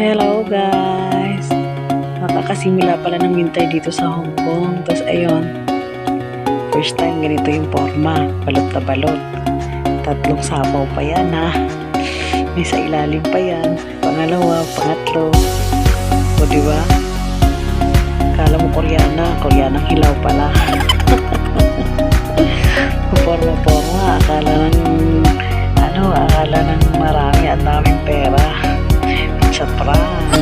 Hello guys! Makakasimula pala ng winter dito sa Hong Kong. Tapos ayun, first time ganito yung forma. Balot na balot. 3 sapaw pa yan ha. May sa ilalim pa yan. Pangalawa, pangatlo. O diba? Akala mo Koreanang hilaw pala. Forma-forma. Akala ng marami at daming pera. Sa prank.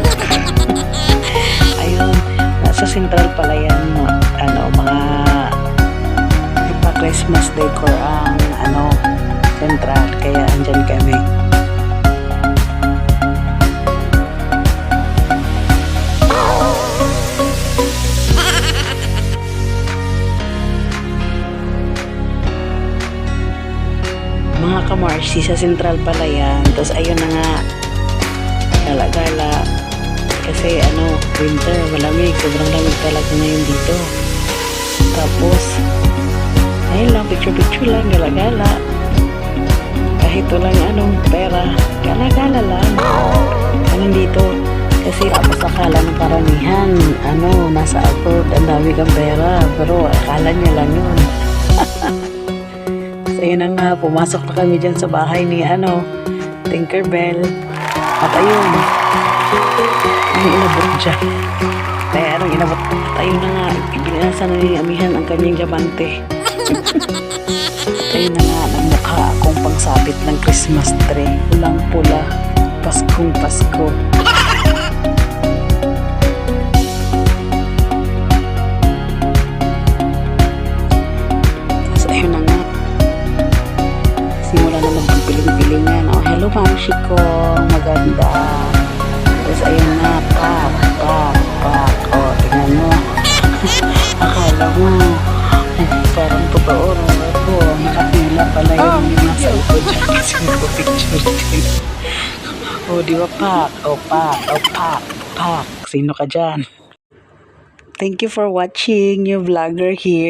Ayun, nasa Central pala yan, mga Christmas decor ang Central, kaya andyan kami. Mga kamarsi, sa Central pala yan. Tapos ayun na nga, gala-gala kasi winter, malamig, sobrang lamig talaga ngayon dito. Tapos ayun lang, picture lang, gala-gala, kahit walang pera, gala-gala lang ganun dito. Kasi tapos akala ng karamihan nasa abroad ang dami kang pera, pero akala niya lang yun. So yun na nga, pumasok na kami dyan sa bahay ni Tinkerbell. At ayun, inabot siya. Kaya inabot. At ayun na nga, ibinasa na ni Amihan ang kanyang diamante. Ayun na nga, nagmukha akong pangsabit ng Christmas tree. Pulang-pula, Paskong Pasko. Tapos ayun na nga, simula na magpipiling-pilingan. Oh, hello Ma'am Shiko, maganda. Tapos ayun na, pak. Oh, tingnan mo. Akala mo, parang totoo. Nakapila pala yung nasa likod dyan kasi nagpa-picture din. Oh, di ba pak? Oh, pak. Sino ka dyan? Thank you for watching, new vlogger here.